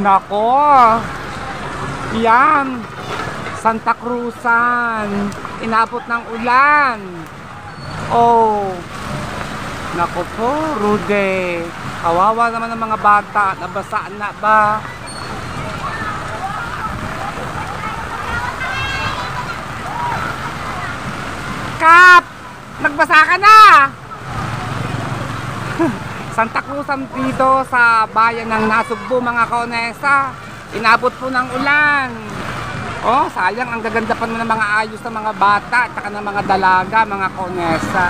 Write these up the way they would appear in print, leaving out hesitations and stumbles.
Nako. Yan. Santa Cruzan. Inabot ng ulan. Oh. Nako po, Rude. Kawawa naman ng mga bata. Nabasaan na ba? Kap! Nagbasa ka na! Santa Cruzan dito sa bayan ng Nasugbu, mga kaonesa. Inabot po ng ulan. Oh, sayang, ang gaganda pa ng mga ayos ng mga bata at saka ng mga dalaga, mga kaonesa.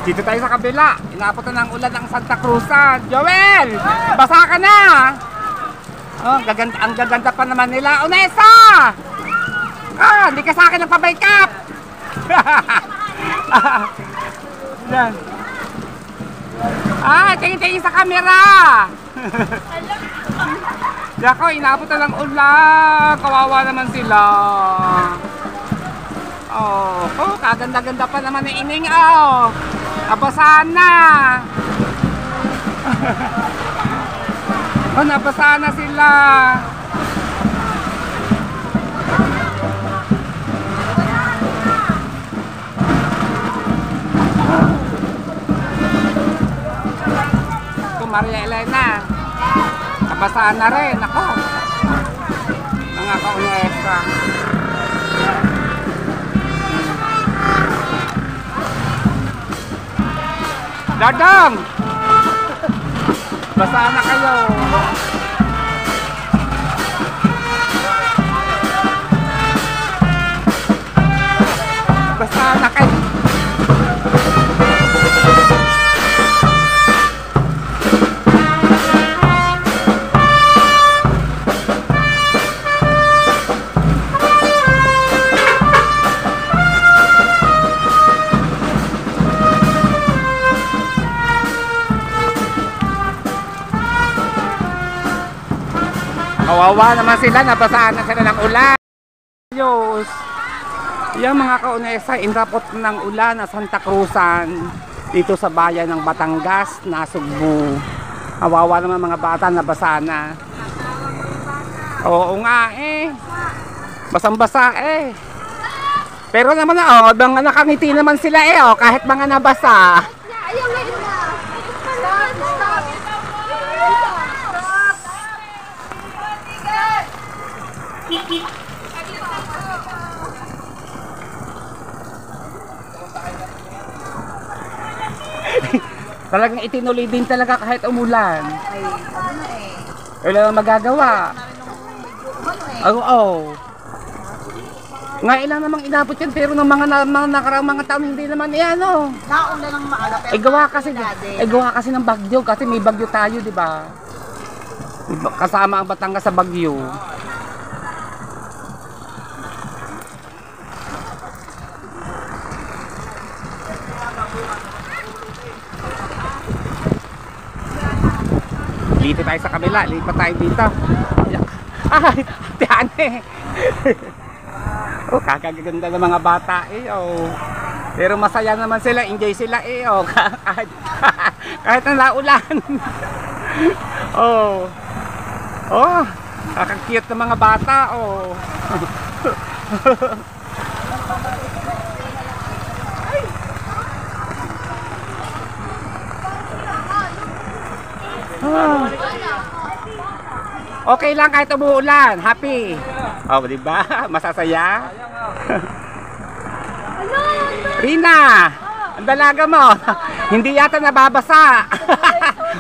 Dito tayo sa kabila. Inabot na ng ulan ng Santa Cruzan. Joel! Basa ka na! Oh, ang gaganda pa naman nila. Onesa! Ah, hindi ka sa akin nagpabaykap! Yan. Ah, tingin-tingin sa camera! Dako, inabot na ng ulan. Kawawa naman sila. Oh, kaganda-ganda pa naman ng ining, oh. Nabasahan na. Oh, nabasahan na sila. Ito, Maria Elena. Nabasahan na rin. Ako. Mga kaunesa. Dadang! Basa na kayo. Basa na kayo. Kawawa naman sila, nabasahan na sila ng ulan. Diyos. Yan mga kaunesa, inrapot ng ulan na Santa Cruzan dito sa bayan ng Batangas, Nasugbu. Kawawa naman mga bata, nabasahan na. Oo nga eh. Basang-basa eh. Pero naman na, mga nakangiti naman sila eh, kahit mga nabasa. Talagang itinuloy din talaga kahit umulan. Ay, ano na eh. Wala nang magagawa. Oo. Nga ilang namang inabot yan, pero ng mga nakaraang mga taon hindi naman yan, oh. Naulan ng maaga, pero gawa kasi ng bagyo, kasi may bagyo tayo, di ba? Kasama ang Batangas sa bagyo. Dito tayo sa kabila, lipat tayo dito. Ay, tiyane. Oh, kakaganda ng mga bata eh, oh. Pero masaya naman sila, enjoy sila eh, oh. Kahit na laulan. Oh. Oh, kakakute ng mga bata, oh. Okay lang kahit umuulan, happy. Oh, di ba? Masasaya. Rina, ang dalaga mo. Hindi yata nababasa.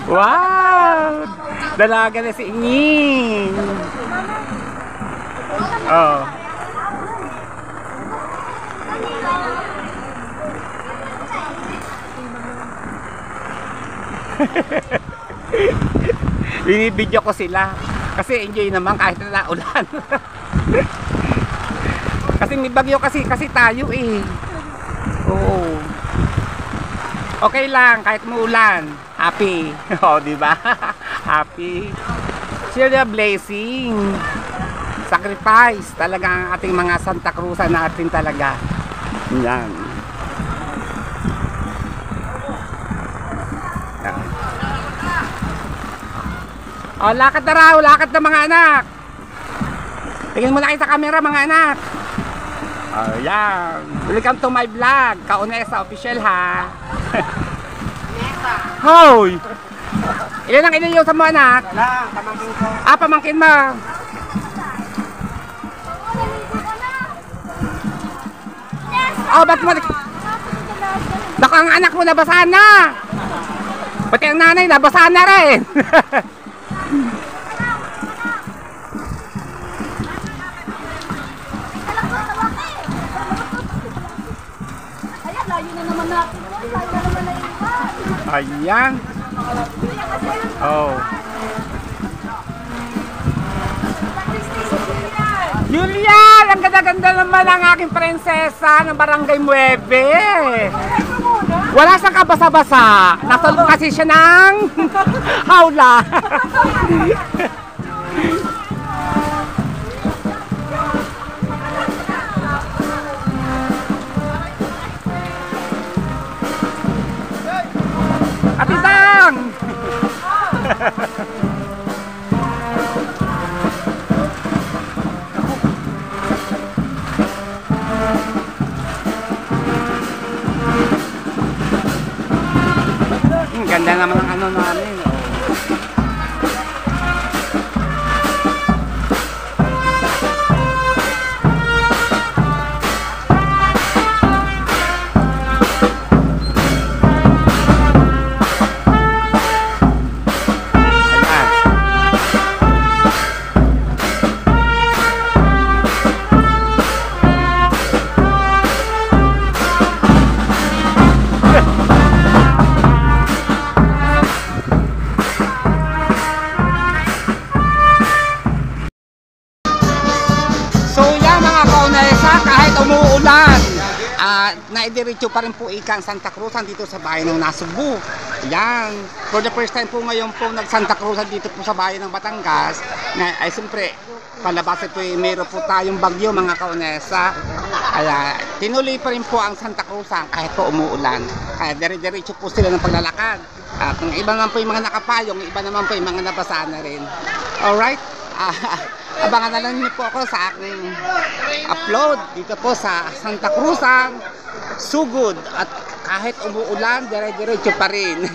Wow! Dalaga na si Ining. Oh. Binibidyo ko sila kasi enjoy naman kahit na ulan. Kasi may bagyo kasi tayo eh. Oo. Okay lang kahit muulan. Happy. Oh, di ba? Happy. Share the blessing. Sacrifice talaga ang ating mga Santa Cruzan natin talaga. Yan. Oh, lakad na raw, lakad na mga anak. Tingin mo na kayo sa camera mga anak. Oh, yan. Welcome to my vlog. Kaunesa official ha. Hoy! Ilan ang iniyo sa mo anak? Lang, pamangkin ko. Ah, pamangkin mo. Oh, ba't mo? Baka ang anak mo nabasahan na. Pati ang nanay nabasahan na rin. Ayan, layo na naman natin. Layo na naman na iwan. Ayan. Oh. Julian! Ang ganda-ganda naman ang aking prinsesa ng Barangay Muebe. Wala siyang kabasa-basa. Nasalong kasi siya ng hawla. Atitang! Ganda naman ang ano namin. Oh. Umuulan, naidiretso pa rin po ika ang Santa Cruzan dito sa bayan ng Nasugbu. Yan, for the first time po ngayon po nag Santa Cruzan dito po sa bayan ng Batangas. Ay siyempre, palabas po meron po tayong bagyo mga kaunesa. Kaya tinuloy pa rin po ang Santa Cruzan kahit po umuulan. Kaya dire-diretso po sila ng paglalakad. At ang iba naman po yung mga nakapayong, iba naman po yung mga nabasaan na rin. Alright? Abangan na lang niyo po ako sa aking upload dito po sa Santa Cruzan, Sugod. At kahit umuulan, dire-diretso pa rin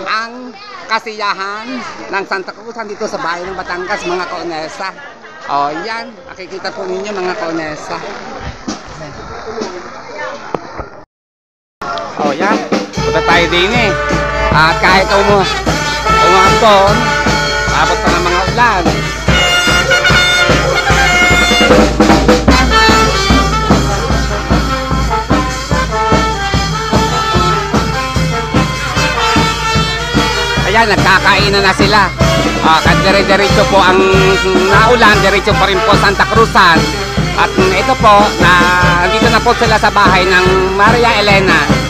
ang kasiyahan ng Santa Cruzan dito sa bayan ng Batangas mga kaunesa. O yan, makikita po ninyo mga kaunesa. O yan, punta tayo din eh. At kahit umahapon, abot pa ng mga ulan. Ayan, nagkakainan na sila. Dire-diretso po ang naulan, diretso pa rin po Santa Cruzan. At ito po, nandito na po sila sa bahay ng Maria Elena.